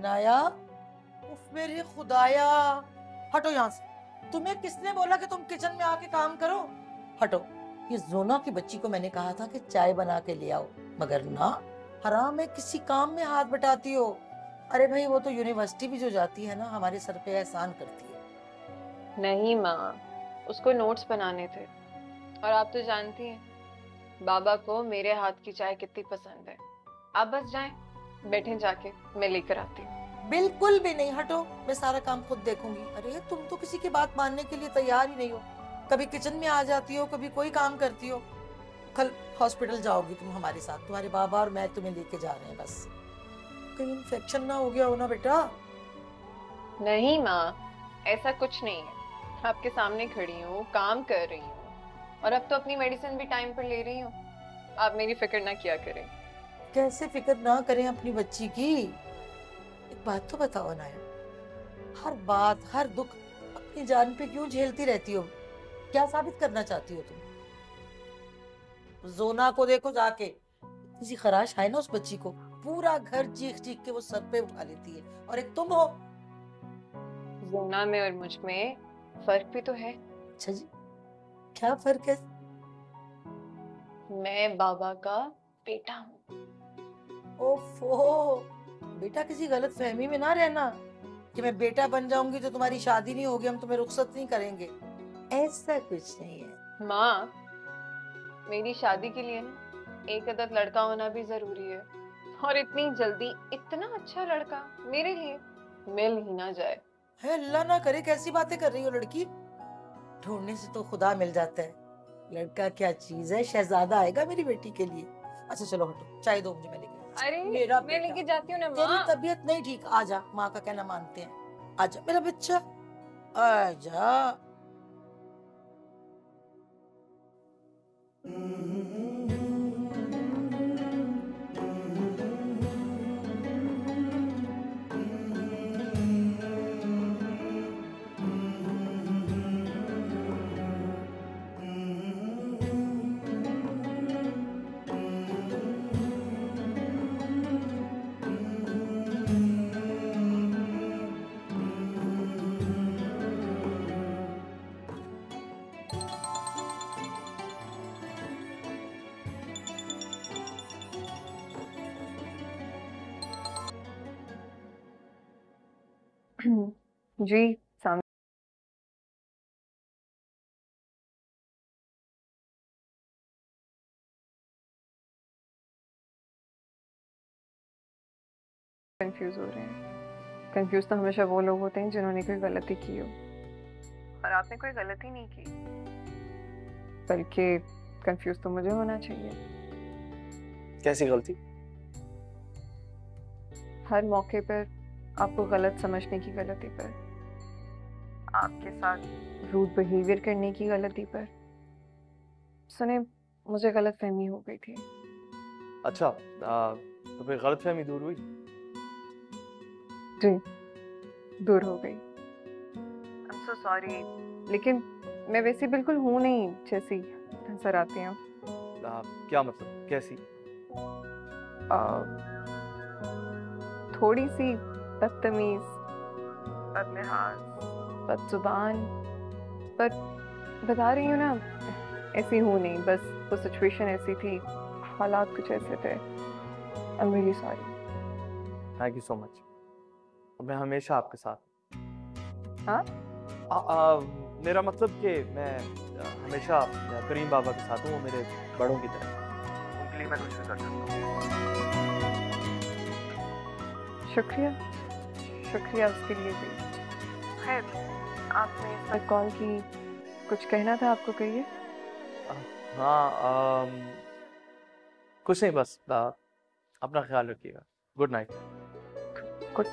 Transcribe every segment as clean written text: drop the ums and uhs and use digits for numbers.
अनाया, उफ मेरे खुदाया, हटो यहाँ से। तुम्हें किसने बोला कि तुम किचन में आके काम करो? हटो। ये जोना की बच्ची को मैंने कहा था कि चाय बना के ले आओ, मगर ना, हराम है, किसी काम में हाथ बटाती हो। अरे भाई, वो तो यूनिवर्सिटी भी जो जाती है ना, हमारे सर पे एहसान करती है। नहीं माँ, उसको नोट्स बनाने थे। और आप तो जानती हैं बाबा को मेरे हाथ की चाय कितनी पसंद है। आप बस जाएं, बैठे जाके, मैं लेकर आती हूँ। बिल्कुल भी नहीं, हटो। मैं सारा काम खुद देखूंगी। अरे तुम तो किसी की बात मानने के लिए तैयार ही नहीं हो। कभी किचन में आ जाती हो, कभी कोई काम करती हो। कल हॉस्पिटल जाओगी तुम हमारे साथ, तुम्हारे बाबा और मैं तुम्हें लेके जा रहे हैं बस। कहीं इन्फेक्शन ना हो गया हो ना बेटा। नहीं माँ, ऐसा कुछ नहीं है। आपके सामने खड़ी हूँ, काम कर रही हूँ, और अब तो अपनी मेडिसिन भी टाइम पर ले रही हूँ। आप मेरी फिक्र ना किया करें। कैसे फिक्र ना करें अपनी बच्ची की? एक बात तो बताओ अनाया, हर बात हर दुख अपनी जान पे क्यों झेलती रहती हो? क्या साबित करना चाहती हो तुम? जोना को देखो जाके, इतनी सी खराश है ना उस बच्ची को, पूरा घर चीख चीख के वो सर पे उठा लेती है। और एक तुम हो। जोना में और मुझ में फर्क भी तो है। अच्छा जी, क्या फर्क है? मैं बाबा का बेटा हूँ। ओफो, बेटा किसी गलत फहमी में ना रहना कि मैं बेटा बन जाऊंगी तो तुम्हारी शादी नहीं होगी, हम तुम्हें रुखसत नहीं करेंगे। ऐसा कुछ नहीं है। माँ, मेरी शादी के लिए ना एक अदद लड़का होना भी जरूरी है। और इतनी जल्दी इतना अच्छा लड़का मेरे लिए मिल ही ना जाए। है अल्लाह ना करे, कैसी बातें कर रही हो लड़की? ढूंढने से तो खुदा मिल जाता है। लड़का क्या चीज है, शहजादा आएगा मेरी बेटी के लिए। अच्छा चलो हटो, चाय दो मुझे, मैं लेके अरे, आती हूँ। मेरा मैं बेटा। लेके जाती हूँ ना तेरी माँ। तबीयत नहीं ठीक, आजा, माँ का कहना मानते हैं। आजा मेरा बच्चा, आजा। जी, सामने कंफ्यूज हो रहे हैं। कंफ्यूज तो हमेशा वो लोग होते हैं जिन्होंने कोई गलती की हो। और आपने कोई गलती नहीं की, बल्कि कंफ्यूज तो मुझे होना चाहिए। कैसी गलती? हर मौके पर आपको गलत समझने की गलती पर, आपके साथ रूड बिहेवियर करने की गलती पर। सुने, मुझे गलत फहमी हो गई थी। अच्छा, तो फिर गलतफहमी दूर हुई? जी, दूर हो गई। I'm so sorry, लेकिन मैं वैसी बिल्कुल हूँ नहीं जैसी नजर आती हूँ। क्या मतलब, कैसी? आ, थोड़ी सी बदतमीज, बदलिहाज, बदजुबान, पर बता रही हूँ ना, ऐसी हूँ नहीं। बस वो सिचुएशन ऐसी थी, हालात कुछ ऐसे थे। I'm really sorry। Thank you so much. मैं हमेशा आपके साथ। हाँ, मेरा मतलब कि मैं हमेशा करीम बाबा के साथ हूँ, वो मेरे बड़ों की तरह। उनके लिए मैं कुछ भी कर सकता हूँ। शुक्रिया, शुक्रिया उसके लिए भी। खैर, आपने इस वक्त कॉल की, कुछ कहना था आपको, कहिए। हाँ, कुछ नहीं, बस अपना ख्याल रखिएगा। Good night. Good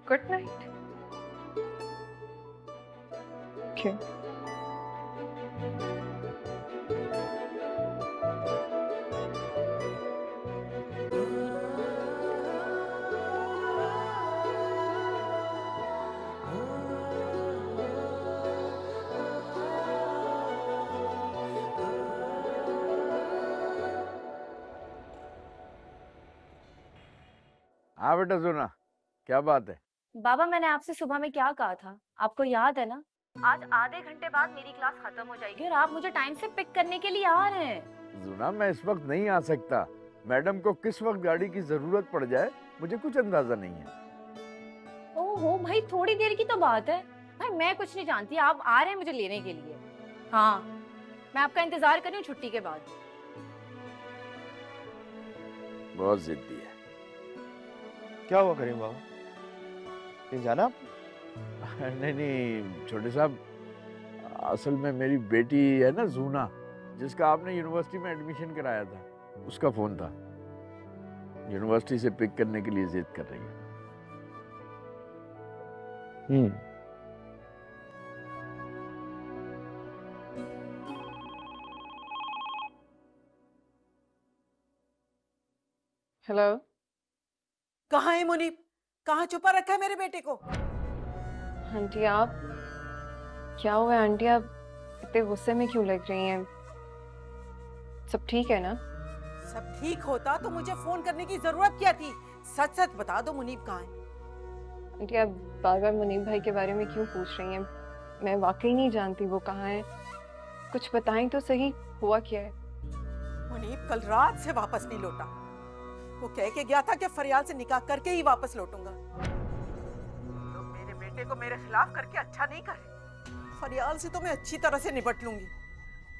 good night. क्यों? हाँ बेटा सुना, क्या बात है? बाबा, मैंने आपसे सुबह में क्या कहा था, आपको याद है ना? आज आधे घंटे बाद मेरी क्लास खत्म हो जाएगी और आप मुझे टाइम से पिक करने के लिए आ रहे हैं। जुना, मैं इस वक्त नहीं आ सकता। मैडम को किस वक्त गाड़ी की जरूरत पड़ जाए मुझे कुछ अंदाजा नहीं है। ओहो भाई, थोड़ी देर की तो बात है भाई, मैं कुछ नहीं जानती, आप आ रहे हैं मुझे लेने के लिए। हाँ, मैं आपका इंतजार कर रही हूँ छुट्टी के बाद। बहुत जिद्दी है। क्या हुआ करीम बाबा, कहीं जाना? नहीं नहीं छोटे साहब, असल में मेरी बेटी है ना जूना, जिसका आपने यूनिवर्सिटी में एडमिशन कराया था, उसका फोन था। यूनिवर्सिटी से पिक करने के लिए जिद कर रही है। हेलो। कहाँ है मुनीब? कहाँ छुपा रखा है मेरे बेटे को? आंटी आप, क्या हुआ है आंटी? आप इतने गुस्से में क्यों लग रही हैं? सब ठीक है ना? सब ठीक होता तो मुझे फोन करने की जरूरत क्या थी? सच सच बता दो, मुनीब कहाँ है? आंटी आप बार बार मुनीब भाई के बारे में क्यों पूछ रही हैं? मैं वाकई नहीं जानती वो कहाँ है। कुछ बताएं तो सही, हुआ क्या है? मुनीब कल रात से वापस नहीं लौटा। वो कह के गया था कि फरियाल से निकाह करके ही वापस लौटूंगा। तो मेरे बेटे को मेरे खिलाफ करके अच्छा नहीं करे। फरियाल से तो मैं अच्छी तरह से निपट लूंगी,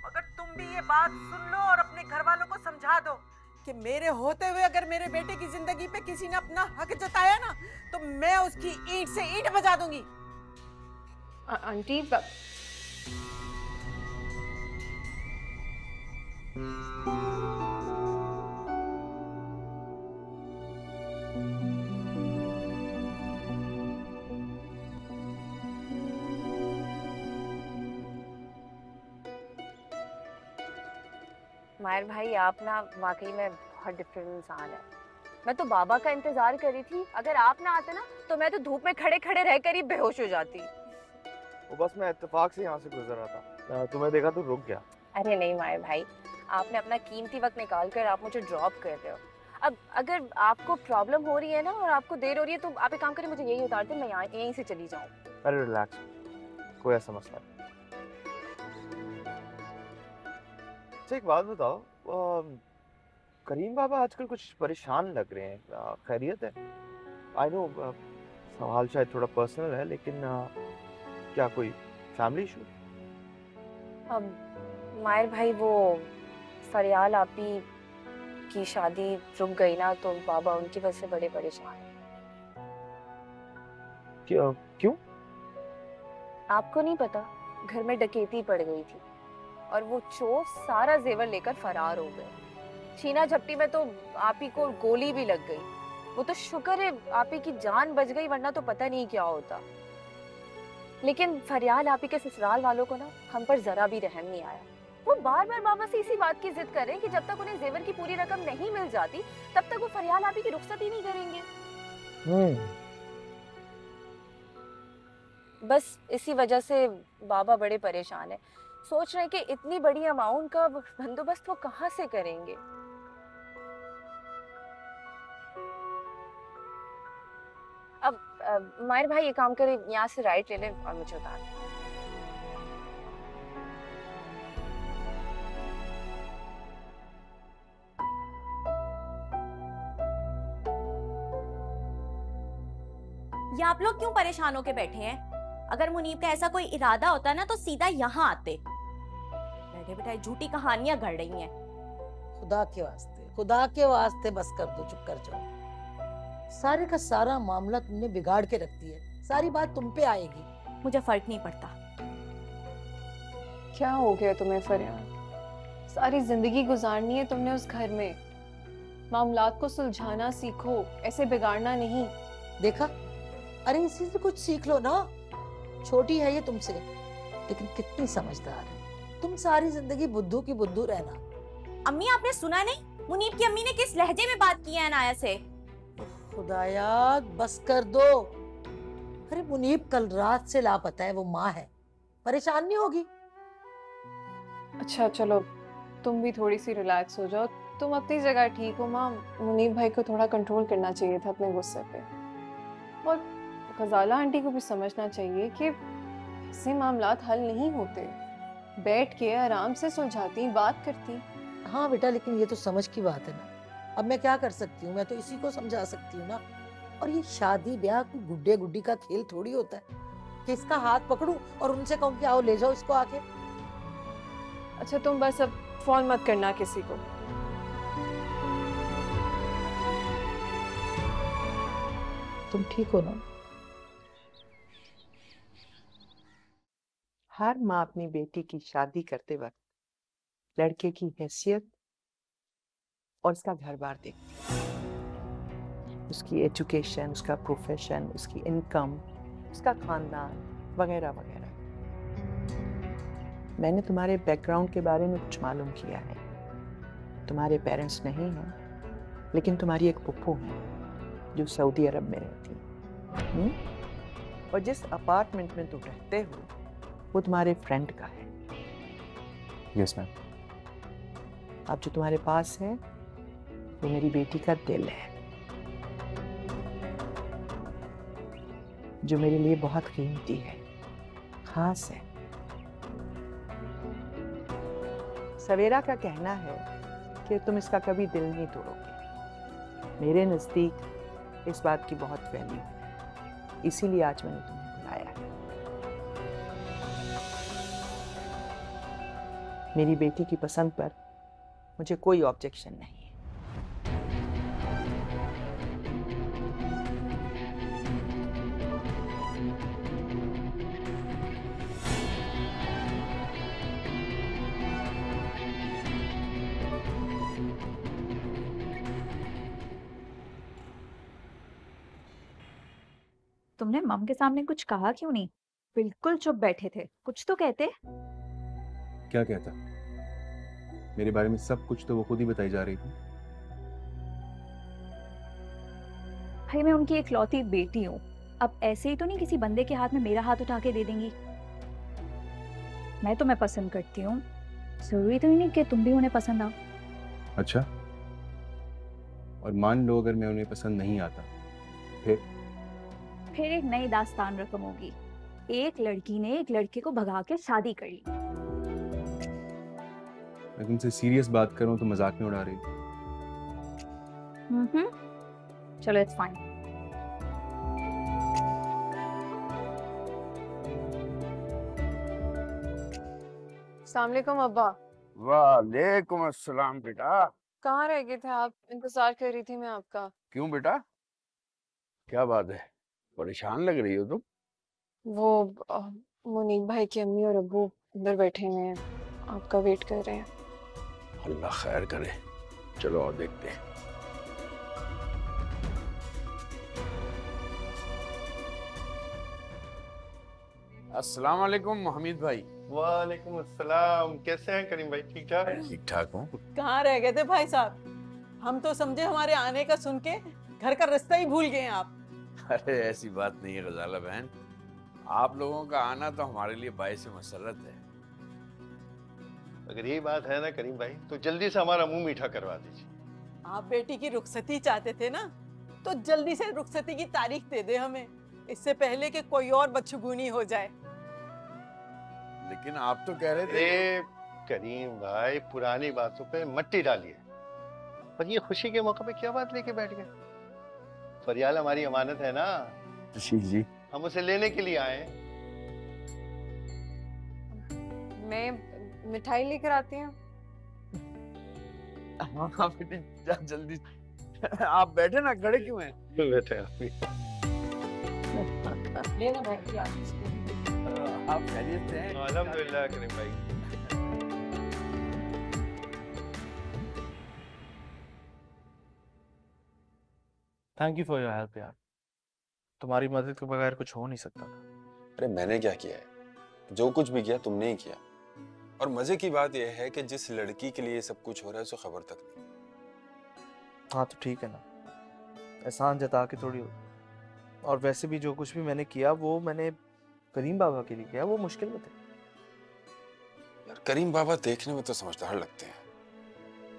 मगर तुम भी ये बात सुन लो और अपने घर वालों को समझा दो कि मेरे होते हुए अगर मेरे बेटे की जिंदगी पे किसी ने अपना हक जताया ना, तो मैं उसकी ईंट से ईंट बजा दूंगी। आंटी मायर भाई, आप ना वाकई में बहुत डिफरेंट इंसान है। मैं तो बाबा का इंतजार कर रही थी, अगर आप ना आते ना तो मैं तो धूप में खड़े खड़े रहकर ही बेहोश हो जाती। वो बस मैं इत्तेफाक से यहाँ से गुजर रहा था, तुम्हें देखा तो रुक गया। अरे नहीं मायर भाई, आपने अपना कीमती वक्त निकाल कर आप मुझे ड्रॉप कर रहे हो। अब अगर आपको प्रॉब्लम हो रही है ना और आपको देर हो रही है तो आप एक काम करें, मुझे यही उतार दें, मैं यहीं से चली जाऊँ। अरे रिलैक्स, कोई ऐसा मसला नहीं। अच्छा एक बात बताओ, करीम बाबा आजकल कुछ परेशान लग रहे हैं, खैरियत है? आई नो सवाल शायद थोड़ा पर्सनल है, लेकिन क्या कोई फैमिली इशू? अब मायर भाई, वो फरियाल आपी की शादी रुक गई ना, तो बाबा उनकी वजह से बड़े परेशान हैं। क्यों? आपको नहीं पता, घर में डकैती पड़ गई थी और वो चोर सारा जेवर लेकर फरार हो गए। छीना झपटी में तो आपी को गोली भी लग गई। वो तो शुक्र है आपी की जान बच गई, वरना तो पता नहीं क्या होता। लेकिन फरियाल आपी के ससुराल वालों को ना हम पर जरा भी रहम नहीं आया। वो बार बार बाबा से इसी बात की जिद कर रहे हैं कि जब तक उन्हें जेवर की पूरी रकम नहीं मिल जाती तब तक वो फरियाल आपी की रुखसत ही नहीं करेंगे। बस इसी वजह से बाबा बड़े परेशान है, सोच रहे हैं कि इतनी बड़ी अमाउंट का बंदोबस्त वो कहाँ से करेंगे। अब मायर भाई ये काम करे, यहाँ से राइट ले ले और मुझे उतार दे। ये आप लोग क्यों परेशान होके बैठे हैं? अगर मुनीब का ऐसा कोई इरादा होता ना तो सीधा यहाँ आते। बैठे बैठाए झूठी कहानियां गढ़ रही हैं। खुदा के वास्ते बस कर दो, चुप कर जाओ। सारे का सारा मामला तुमने बिगाड़ के रख दिया, सारी बात तुम पे आएगी। मुझे फर्क नहीं पड़ता। क्या हो गया तुम्हें फरियाल? सारी जिंदगी गुजारनी है तुमने उस घर में। मामलात को सुलझाना सीखो, ऐसे बिगाड़ना नहीं। देखा, अरे इसी से कुछ सीख लो ना। छोटी है ये तुमसे, लेकिन कितनी समझदार है। तुम सारी जिंदगी बुद्धू की बुद्धू रहना। अम्मी, आपने सुना नहीं मुनीब की अम्मी ने किस लहजे में बात की है अनाया से? खुदाया बस कर दो। अरे मुनीब कल रात से लापता है, वो माँ है, परेशान नहीं होगी? अच्छा चलो, तुम भी थोड़ी सी रिलैक्स हो जाओ, तुम अपनी जगह ठीक हो माँ, मुनीब भाई को थोड़ा कंट्रोल करना चाहिए था अपने गुस्से पे। और गजाला आंटी को भी समझना चाहिए कि ऐसे मामलात हल नहीं होते, बैठ के आराम से सुलझाती, बात करती। हाँ बेटा, लेकिन ये तो समझ की बात है ना। अब मैं क्या कर सकती हूँ, मैं तो इसी को समझा सकती हूँ ना। और ये शादी ब्याह कोई गुड्डे गुड्डी का खेल थोड़ी होता है कि इसका हाथ पकड़ूं और उनसे कहूँ कि आओ ले जाओ इसको आके। अच्छा तुम बस अब फोन मत करना किसी को। तुम ठीक हो ना? हर माँ अपनी बेटी की शादी करते वक्त लड़के की हैसियत और उसका घर बार देखती है, उसकी एजुकेशन, उसका प्रोफेशन, उसकी इनकम, उसका खानदान वगैरह वगैरह। मैंने तुम्हारे बैकग्राउंड के बारे में कुछ मालूम किया है। तुम्हारे पेरेंट्स नहीं हैं, लेकिन तुम्हारी एक फुफ्फू है जो सऊदी अरब में रहती है। और जिस अपार्टमेंट में तुम रहते हो वो तुम्हारे फ्रेंड का है। Yes ma'am. अब जो तुम्हारे पास है वो मेरी बेटी का दिल है, जो मेरे लिए बहुत कीमती है, खास है। सवेरा का कहना है कि तुम इसका कभी दिल नहीं तोड़ोगे। मेरे नज़दीक इस बात की बहुत वैल्यू है, इसीलिए आज मैंने तुम्हें बुलाया है। मेरी बेटी की पसंद पर मुझे कोई ऑब्जेक्शन नहीं है। तुमने मम के सामने कुछ कहा क्यों नहीं? बिल्कुल चुप बैठे थे, कुछ तो कहते। क्या कहता? मेरे बारे में सब कुछ तो वो खुद ही बताई जा रही थी। भाई मैं उनकी इकलौती बेटी हूँ, अब ऐसे ही तो नहीं किसी बंदे के हाथ में मेरा हाथ उठा के दे देंगी। मैं तुम्हें पसंद करती हूँ, जरूरी तो नहीं कि तुम भी उन्हें पसंद आओ। अच्छा, और मान लो अगर मैं उन्हें पसंद नहीं आता, फिर एक नई दास्तान रकम होगी। एक लड़की ने एक लड़के को भगा के शादी कर ली। मैं तुमसे सीरियस बात करूं तो मजाक में उड़ा रही हो। चलो इट्स फाइन। अस्सलाम वालेकुम अब्बा। वालेकुम अस्सलाम बेटा। कहाँ रह गए थे आप? इंतजार कर रही थी मैं आपका। क्यों बेटा, क्या बात है, परेशान लग रही हो तुम? वो मुनीब भाई की अम्मी और अब्बू अंदर बैठे हुए हैं, आपका वेट कर रहे हैं। अल्लाह खैर करे, चलो और देखते हैं। अस्सलाम वालेकुम हमीद भाई। वालेकुम अस्सलाम। कैसे हैं करीम भाई? ठीक ठाक? ठीक ठाक हूँ। कहाँ रह गए थे भाई साहब? हम तो समझे हमारे आने का सुन के घर का रास्ता ही भूल गए हैं आप। अरे ऐसी बात नहीं है गजाला बहन, आप लोगों का आना तो हमारे लिए बाइस मसरत है। अगर ये बात है ना करीम भाई, तो जल्दी से हमारा मुंह मीठा करवा दीजिए। आप बेटी की रुखसती चाहते थे ना, तो जल्दी से रुखसती की तारीख दे दे हमें, इससे पहले कि कोई और बदशगुनी हो जाए। लेकिन आप तो कह रहे थे। अरे करीम भाई, पुरानी बातों पे मट्टी डालिए। पर ये खुशी के मौके पे क्या बात लेके बैठ गए? फरियाल हमारी अमानत है ना, जी जी, हम उसे लेने के लिए आए हैं। मैं मिठाई लेकर आती हूँ। हाँ बेटी जा जल्दी। आप बैठे ना, खड़े क्यों हैं? बैठे आप भी। लेना भाई आप खैरियत से हैं? अल्हम्दुलिल्लाह करीम भाई। Thank you for your help यार, तुम्हारी मदद के बगैर कुछ हो नहीं सकता था। अरे मैंने क्या किया है? जो कुछ भी किया तुमने ही किया। और मजे की बात यह है कि जिस लड़की के लिए सब कुछ हो रहा है उसे खबर तक नहीं। हाँ तो ठीक है ना, एहसान जता के थोड़ी हो। और वैसे भी जो कुछ भी मैंने किया वो मैंने करीम बाबा के लिए किया, वो मुश्किल में थे। यार करीम बाबा देखने में तो समझदार लगते हैं,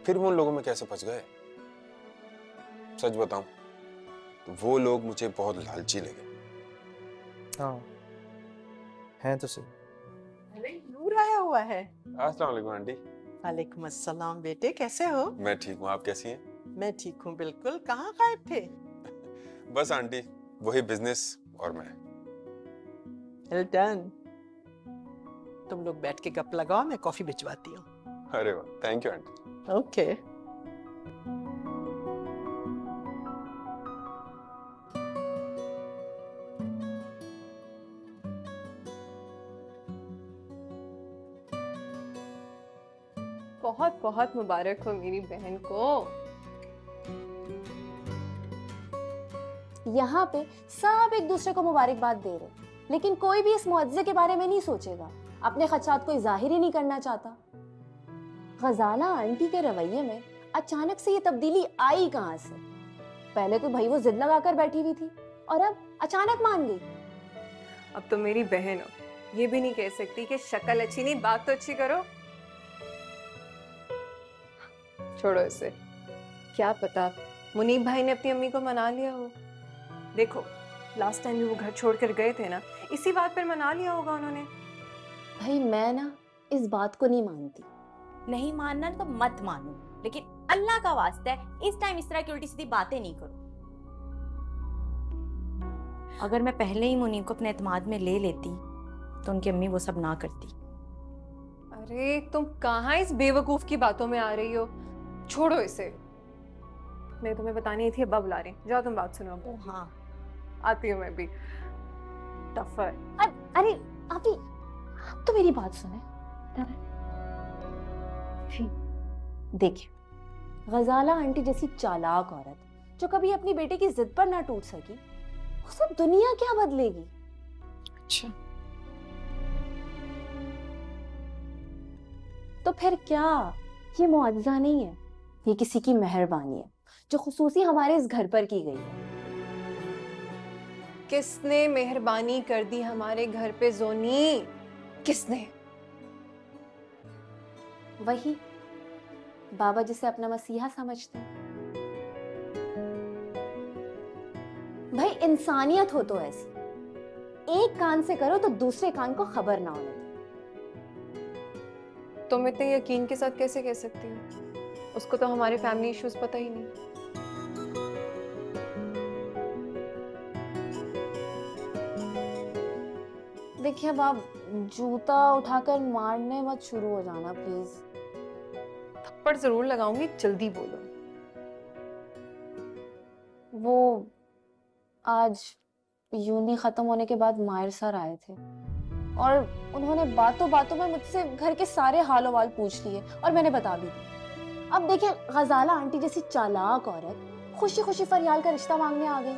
फिर वो उन लोगों में कैसे फंस गए? सच बताऊं तो वो लोग मुझे बहुत लालची लगे। हाँ हैं तो सही। अरे नूर आया हुआ है। अस्सलाम वालेकुम आंटी। वालेकुम अस्सलाम बेटे, कैसे हो? मैं ठीक हूँ, आप कैसी हैं? मैं ठीक हूँ बिल्कुल। कहाँ गायब थे? बस आंटी वही बिजनेस और मैं। Well done. तुम लोग बैठ के गप लगाओ, मैं कॉफी भिजवाती हूँ। अरे वाह, थैंक यू आंटी। ओके। बहुत बहुत मुबारक हो मेरी बहन को। यहाँ पे सब एक दूसरे को मुबारकबाद दे रहे, लेकिन कोई भी इस मुआवजे के बारे में नहीं सोचेगा। अपने खदशात कोई जाहिर ही नहीं करना चाहता। गजाला आंटी के रवैये में अचानक से ये तब्दीली आई कहाँ से? पहले तो भाई वो जिद लगाकर बैठी हुई थी और अब अचानक मान गई। अब तो मेरी बहन हो, ये भी नहीं कह सकती कि शक्ल अच्छी नहीं, बात तो अच्छी करो। छोड़ो इसे, क्या पता मुनीब भाई ने अपनी अम्मी को मना लिया हो। देखो लास्ट टाइम भी वो घर छोड़कर गए थे ना, इसी बात पर मना लिया होगा उन्होंने। भाई मैं ना इस बात को नहीं मानती। नहीं मानना तो मत मानो, लेकिन अल्लाह का वास्ता है इस टाइम इस तरह की उल्टी सीधी बातें नहीं करो। अगर मैं पहले ही मुनीब को अपने एतमाद में ले लेती तो उनकी अम्मी वो सब ना करती। अरे तुम कहाँ इस बेवकूफ की बातों में आ रही हो? छोड़ो इसे, मैं तुम्हें बतानी थी, अब्बा बुला रहे हैं। जाओ तुम बात सुनो। अब्बा हाँ आती हूँ मैं भी। टफर। अरे आप तो मेरी बात सुने। देखिए, गजाला आंटी जैसी चालाक औरत जो कभी अपनी बेटे की जिद पर ना टूट सकी, वो सब दुनिया क्या बदलेगी? अच्छा, तो फिर क्या? ये मुआवजा नहीं है, ये किसी की मेहरबानी है जो खुसूसी हमारे इस घर पर की गई है। किसने मेहरबानी कर दी हमारे घर पे जोनी? किसने? वही बाबा जिसे अपना मसीहा समझते हैं। भाई इंसानियत हो तो ऐसी, एक कान से करो तो दूसरे कान को खबर ना होने दो। तुम इतने यकीन के साथ कैसे कह सकती हो? उसको तो हमारे फैमिली इश्यूज पता ही नहीं। देखिए अब आप जूता उठाकर मारने मत शुरू हो जाना प्लीज। थप्पड़ जरूर लगाऊंगी, जल्दी बोलो। वो आज यूनी खत्म होने के बाद मायर सर आए थे और उन्होंने बातों बातों में मुझसे घर के सारे हाल वाल पूछ लिए और मैंने बता भी दी। अब देखिए, गजाला आंटी जैसी चालाक औरत खुशी खुशी फरियाल का रिश्ता मांगने आ गई।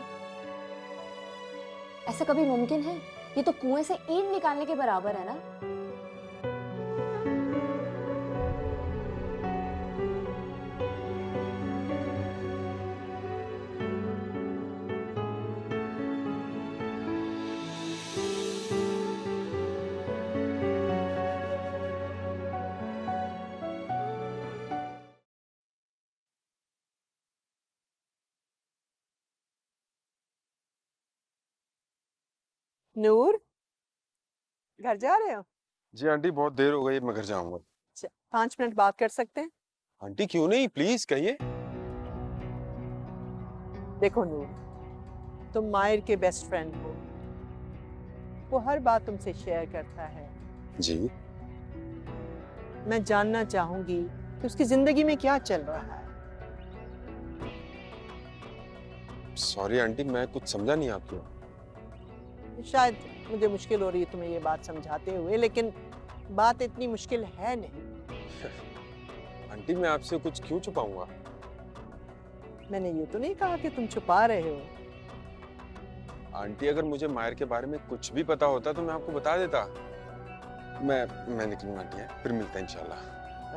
ऐसा कभी मुमकिन है? ये तो कुएं से ईंट निकालने के बराबर है ना। नूर, घर जा रहे हो? जी आंटी बहुत देर हो गई, मैं घर जाऊंगा। 5 मिनट बात कर सकते हैं? आंटी क्यों नहीं, प्लीज कहिए। देखो नूर, तुम मायर के बेस्ट फ्रेंड हो, वो हर बात तुमसे शेयर करता है। जी मैं जानना चाहूंगी कि उसकी जिंदगी में क्या चल रहा है। सॉरी आंटी, मैं कुछ समझा नहीं आपको। शायद मुझे मुश्किल हो रही है तुम्हें ये बात समझाते हुए, लेकिन बात इतनी मुश्किल है नहीं। आंटी मैं आपसे कुछ क्यों छुपाऊंगा? मैंने ये तो नहीं कहा कि तुम छुपा रहे हो। आंटी अगर मुझे मायर के बारे में कुछ भी पता होता तो मैं आपको बता देता। मैं निकलूंगा आंटी, फिर मिलते हैं इंशाल्लाह।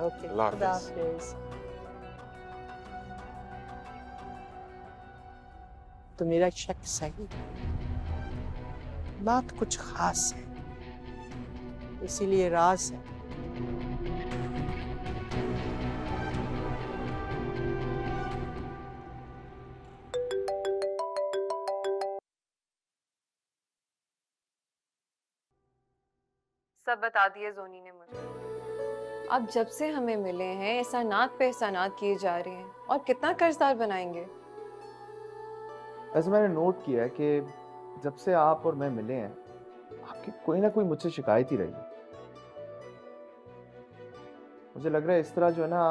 ओके, अल्लाह खुदा हाफिज। हाफिज। तो मेरा शक सही है, बात कुछ खास है, इसीलिए राज है। सब बता दिए जोनी ने मुझे। अब जब से हमें मिले हैं एहसानात पे एहसानात किए जा रहे हैं, और कितना कर्जदार बनाएंगे। वैसे मैंने नोट किया है कि जब से आप और मैं मिले हैं, आपकी कोई ना कोई मुझसे शिकायत ही रही है। मुझे लग रहा है इस तरह जो है ना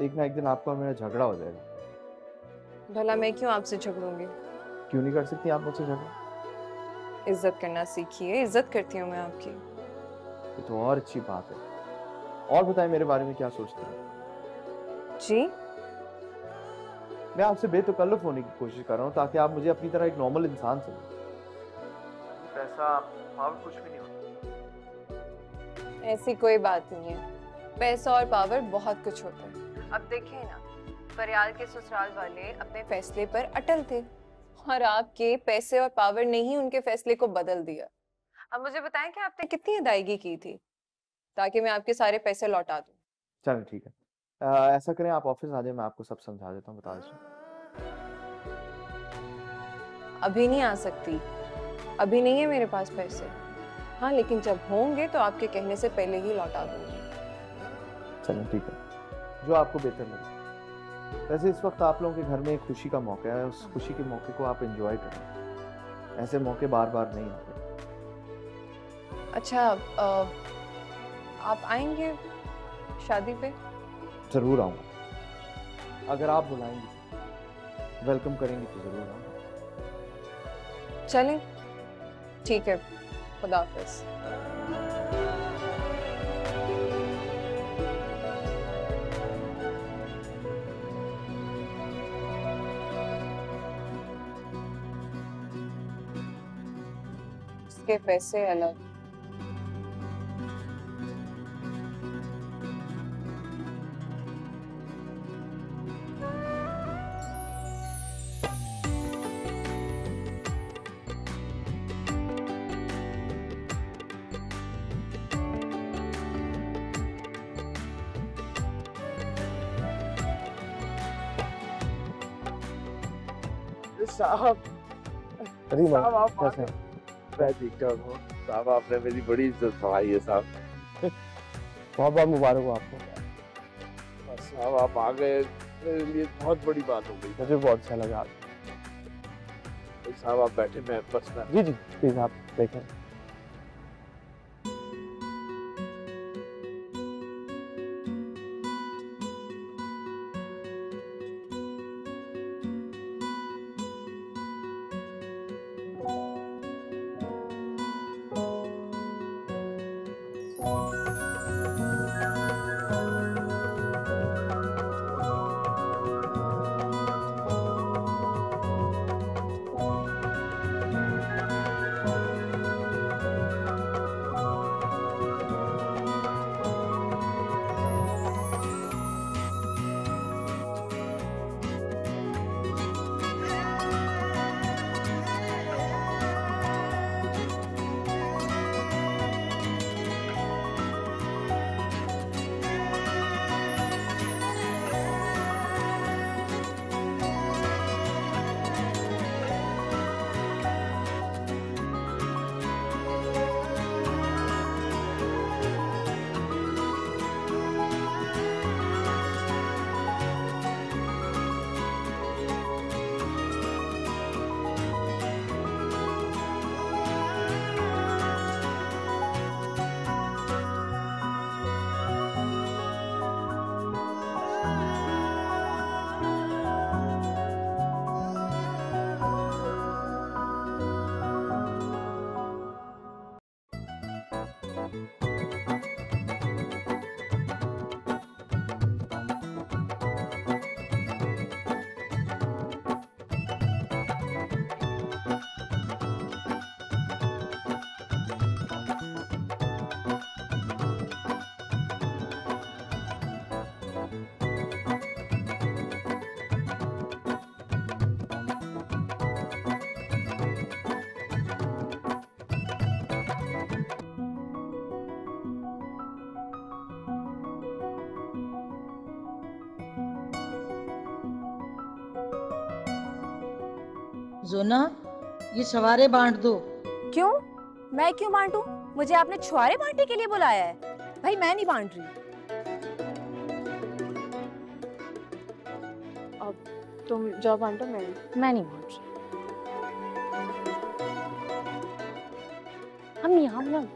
एक दिन आपका और मेरा झगड़ा हो जाएगा। भला मैं क्यों आपसे झगड़ूंगी? क्यों नहीं कर सकती आप मुझसे झगड़ा? इज्जत करना सीखिए, इज्जत करती हूँ मैं आपकी। ये तो और अच्छी बात है। और बताएं मेरे बारे में क्या सोचते हैं? जी, मैं आपसे बेतकल्लुफ होने की कोशिश कर रहा हूँ ताकि आप मुझे अपनी तरह एक नॉर्मल इंसान समझें। पैसा पावर कुछ भी नहीं होता। ऐसी कोई बात नहीं है, पैसा और पावर बहुत कुछ होता है। अब देखिए ना, फरियाल के ससुराल वाले अपने फैसले पर अटल थे, और आपके पैसे और पावर ने ही उनके फैसले को बदल दिया। अब मुझे बताएं कि आपने कितनी अदायगी की थी ताकि मैं आपके सारे पैसे लौटा दूं। चलें ठीक है, ऐसा करें आप ऑफिस आ जाए, मैं आपको सब समझा देता हूँ, बता देता हूँ। अभी नहीं आ सकती, अभी नहीं है मेरे पास पैसे। हाँ, लेकिन जब होंगे तो आपके कहने से पहले ही लौटा दूंगी। चलें ठीक है, जो आपको बेहतर लगे। वैसे इस वक्त आप लोगों के घर में एक खुशी का मौका है, उस खुशी के मौके को आप एंजॉय करें। ऐसे मौके बार बार नहीं आते। अच्छा, आप आएंगे शादी पे? जरूर आऊंगा, अगर आप बुलाएंगे, वेलकम करेंगे तो जरूर आऊंगा। चलें ठीक है, खुदा हाफिज। इसके पैसे अलग। साहब, साहब आप कैसे हैं? मैं ठीक ठाक हूँ साहब, आपने मेरी बड़ी इज्जत सवाई है साहब। बहुत बहुत मुबारक हो आपको। साहब आप आ गए, मेरे लिए बहुत बड़ी बात हो गई। मुझे बहुत अच्छा लगा। साहब आप बैठे, मैं बस में। जी जी प्लीज आप देखें। जोना, ये सवारे बांट दो। क्यों? मैं क्यों बांटूं? मुझे आपने छुआरे बांटने के लिए बुलाया है? भाई मैं नहीं बांट रही। अब तुम जाओ बांटो, मैं नहीं बांट रही। हम यहाँ ना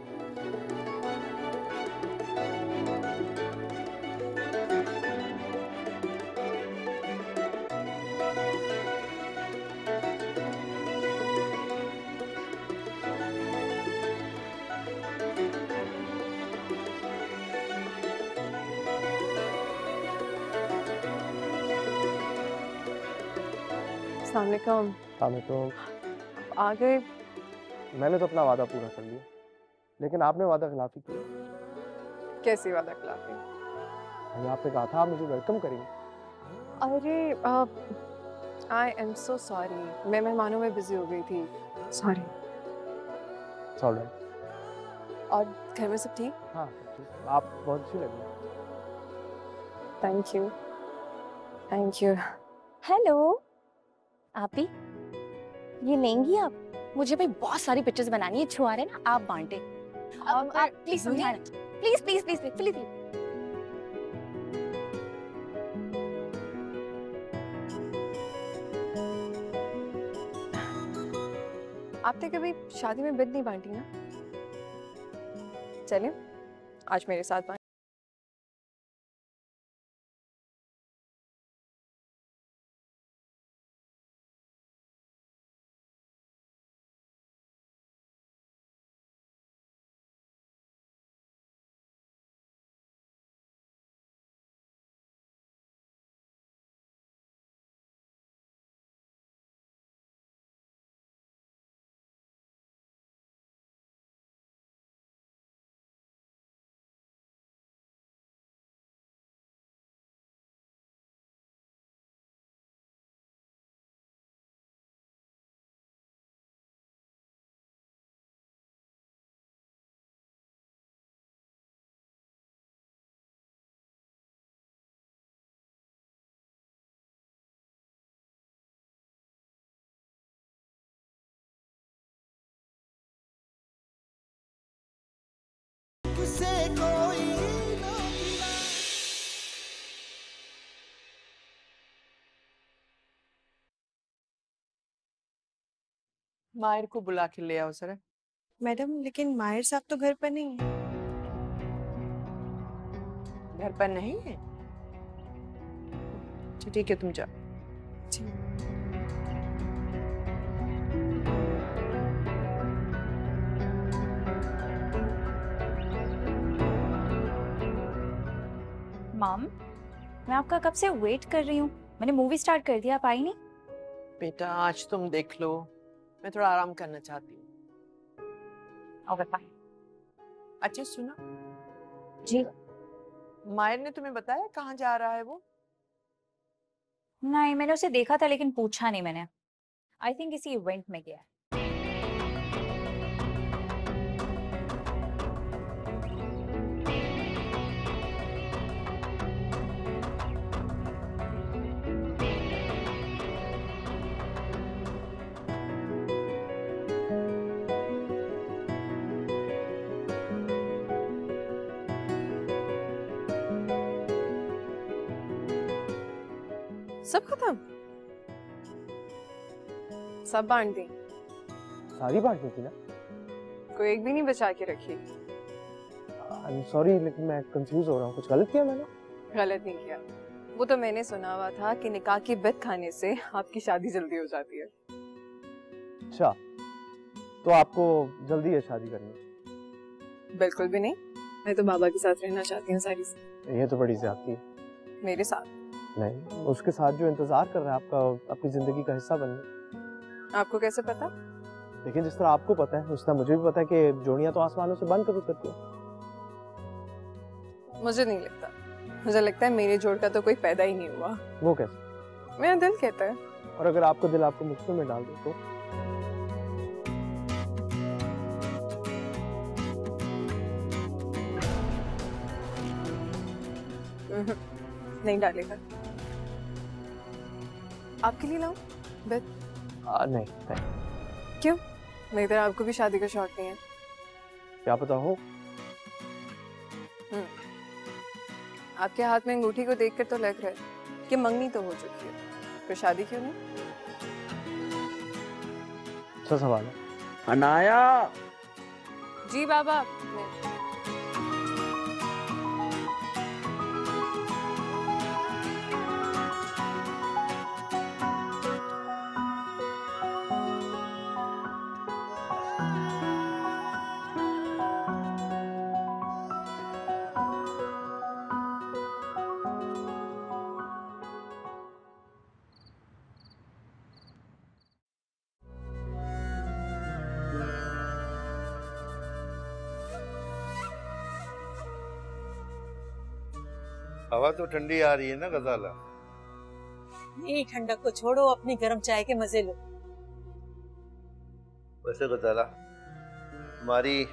सामने का हमें तो आ गए। मैंने तो अपना वादा पूरा कर लिया, लेकिन आपने वादा खिलाफी की। कैसी वादा खिलाफी? भाई आपने कहा था आप मुझे वेलकम करेंगे। अरे आई एम सो सॉरी, मैं मेहमानों में बिजी हो गई थी, सॉरी। सॉरी। और घर में सब ठीक? हाँ सब ठीक। आप बहुत अच्छी लगी। Thank you, thank you. Hello आप ही, ये लेंगी आप? मुझे भाई बहुत सारी पिक्चर्स बनानी है, छुआरे ना आप बांटे। आप प्लीज समझाना, please please please please please. आपने कभी शादी में बिद नहीं बांटी ना? चलिए आज मेरे साथ बांट। माहिर को बुला के ले आओ जरा। मैडम लेकिन माहिर साहब तो घर पर नहीं है। घर पर नहीं है? अच्छा ठीक है, तुम जाओ। मॉम, मैं आपका कब से वेट कर रही हूँ। मैंने मूवी स्टार्ट कर दिया, आप आई नहीं। बेटा आज तुम देख लो, मैं थोड़ा आराम करना चाहती हूँ। Okay fine. अच्छा सुनो जी। माहिर ने तुम्हें बताया कहाँ जा रहा है वो? नहीं, मैंने उसे देखा था लेकिन पूछा नहीं मैंने। आई थिंक किसी इवेंट में गया है। सब खत्म? सब बांट दी? सारी बांटनी थी ना। कोई एक भी नहीं बचा के रखी? आई एम सॉरी, लेकिन मैं कंफ्यूज हो रहा हूँ। कुछ गलत किया मैंने? गलत नहीं किया। वो तो मैंने सुना हुआ था कि निकाह की बिद खाने से आपकी शादी जल्दी हो जाती है। अच्छा, तो आपको जल्दी है शादी करनी? बिल्कुल भी नहीं, मैं तो बाबा के साथ रहना चाहती हूँ सारी से। ये तो बड़ी ज्यादती है। मेरे साथ? नहीं, उसके साथ जो इंतजार कर रहा है आपका अपनी जिंदगी का हिस्सा बनने। आपको कैसे पता? लेकिन जिस तरह आपको पता है उस तरह मुझे भी पता है कि जोड़ियां तो आसमानों से बन कर उतरती हैं। मुझे नहीं लगता, मुझे लगता है मेरे जोड़ का तो कोई पैदा ही नहीं हुआ। वो कैसे? मेरा दिल कहता है। और अगर आपका दिल आपको मुश्किल में डाल दे तो? नहीं डालेगा। आपके लिए लाऊं बिद? नहीं। क्यों? मेरी तरह आपको भी शादी का शौक नहीं है? क्या पता हो। आपके हाथ में अंगूठी को देखकर तो लग रहा है कि मंगनी तो हो चुकी है, फिर शादी क्यों नहीं? अच्छा सवाल है। अनाया, जी बाबा। हवा तो ठंडी आ रही है ना गजाला? नहीं, ठंडक को छोड़ो, अपनी गर्म चाय के मजे लो। वैसे गजाला, तुम्हारी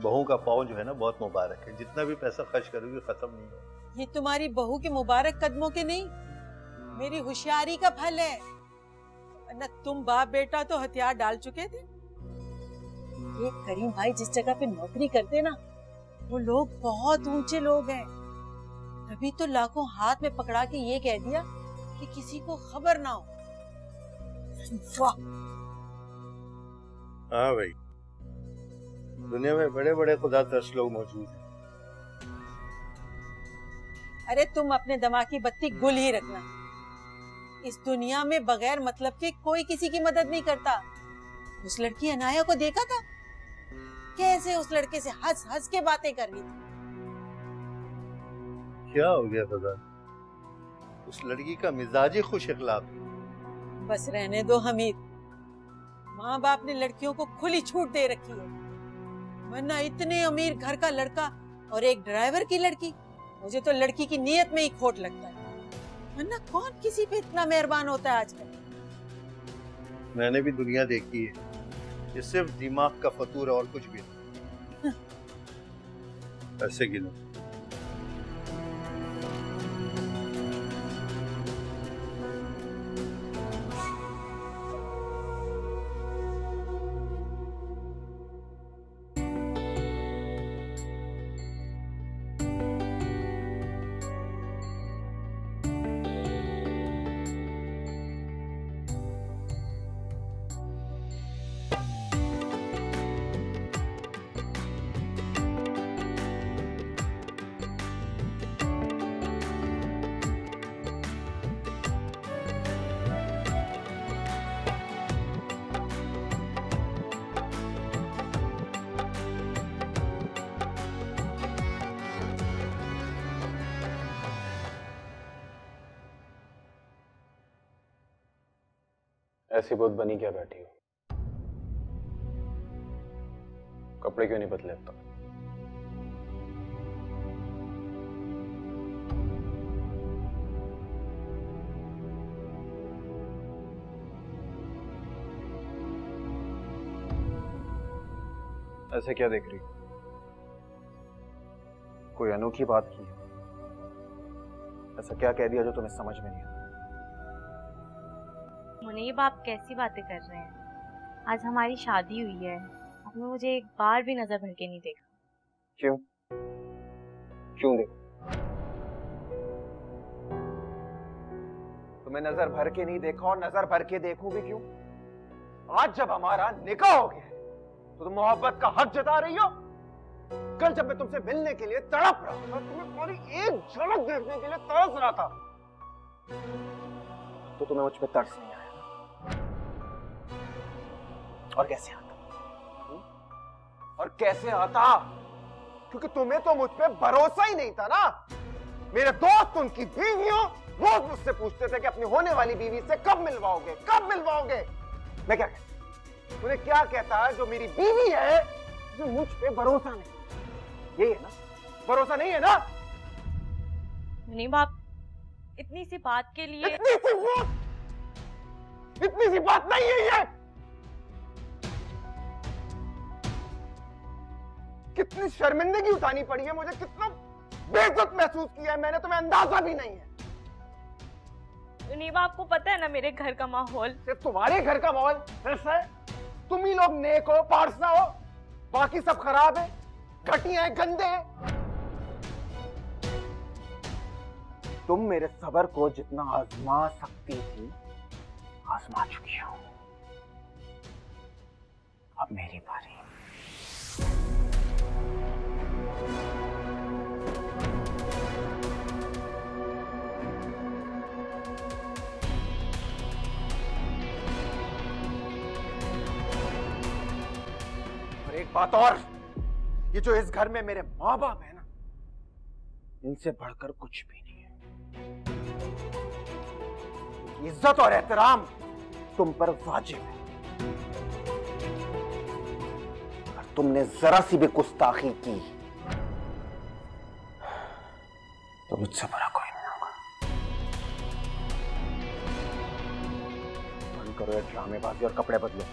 बहू का पाँव जो है ना बहुत मुबारक है, जितना भी पैसा खर्च करोगी खत्म नहीं होगा। ये तुम्हारी बहू के मुबारक कदमों के नहीं, मेरी होशियारी का फल है। वरना तुम बाप बेटा तो हथियार डाल चुके थे। ये करीम भाई जिस जगह पे नौकरी करते ना, वो लोग बहुत ऊंचे लोग हैं। तभी तो लाखों हाथ में पकड़ा के ये कह दिया कि किसी को खबर ना हो। वाह! हाँ भाई, दुनिया में बड़े बड़े खुदा तरस लोग मौजूद हैं। अरे तुम अपने दिमाग की बत्ती गुल ही रखना। इस दुनिया में बगैर मतलब के कोई किसी की मदद नहीं करता। उस लड़की अनाया को देखा था कैसे उस लड़के से हंस हंस के बातें कर रही थी। क्या हो गया खुदा? उस लड़की का मिजाज ही खुश इखलाक। बस रहने दो हमीद, माँ बाप ने लड़कियों को खुली छूट दे रखी है। वरना इतने अमीर घर का लड़का और एक ड्राइवर की लड़की, मुझे तो लड़की की नीयत में ही खोट लगता है। वरना कौन किसी पे इतना मेहरबान होता है आजकल। मैंने भी दुनिया देखी है, ये सिर्फ दिमाग का फतूर है और कुछ भी नहीं। ऐसे गिनो। ऐसी बहुत बनी क्या बैठी हो? कपड़े क्यों नहीं बदले अब तक? ऐसे क्या देख रही हो? कोई अनोखी बात की है? ऐसा क्या कह दिया जो तुम्हें समझ में नहीं आता? मुनीब, आप कैसी बातें कर रहे हैं? आज हमारी शादी हुई है, आपने मुझे एक बार भी नजर भर के नहीं देखा। क्यों? क्यों देखो? तुम्हें नजर भर के नहीं देखा और नजर भर के देखूं भी क्यों? आज जब हमारा निकाह हो गया तो तुम मोहब्बत का हक जता रही हो। कल जब मैं तुमसे मिलने के लिए तड़प रहा था, तुम्हें तुम्हारी एक झलक देखने के लिए तरस रहा था, तो तुम्हें मुझ पे तरस नहीं आया। और कैसे आता? और कैसे आता? क्योंकि तुम्हें तो मुझ पे भरोसा ही नहीं था ना। मेरे दोस्त, उनकी बीवियों रोज मुझसे पूछते थे कि अपनी होने वाली बीवी से कब मिलवाओगे, कब मिलवाओगे। मैं क्या कहता? तुम्हें क्या कहता है जो मेरी बीवी है, जो मुझ पे भरोसा नहीं? यही है ना? भरोसा नहीं है ना? मुनीब, आप इतनी सी बात के लिए इतनी सी बात नहीं है ये। कितनी शर्मिंदगी उठानी पड़ी है मुझे, कितना बेइज्जत महसूस किया है मैंने, तुम्हें अंदाजा भी नहीं है। मुनीब, आपको पता है ना मेरे घर का माहौल। सिर्फ तुम्हारे घर का माहौल ऐसा है? तुम ही लोग नेक हो, पारसा हो, बाकी सब खराब है। घटिया है, गंदे हैं। तुम मेरे सबर को जितना आजमा सकती थी आजमा चुकी हो। अब मेरी बारी। और एक बात और, ये जो इस घर में मेरे माँ बाप है ना, इनसे बढ़कर कुछ भी नहीं है। इज्जत और एहतराम तुम पर वाजिब है। अगर तुमने जरा सी भी गुस्ताखी की तो मुझसे बड़ा कोई नहीं होगा। बंद करो ये ड्रामेबाजी और कपड़े बदलो।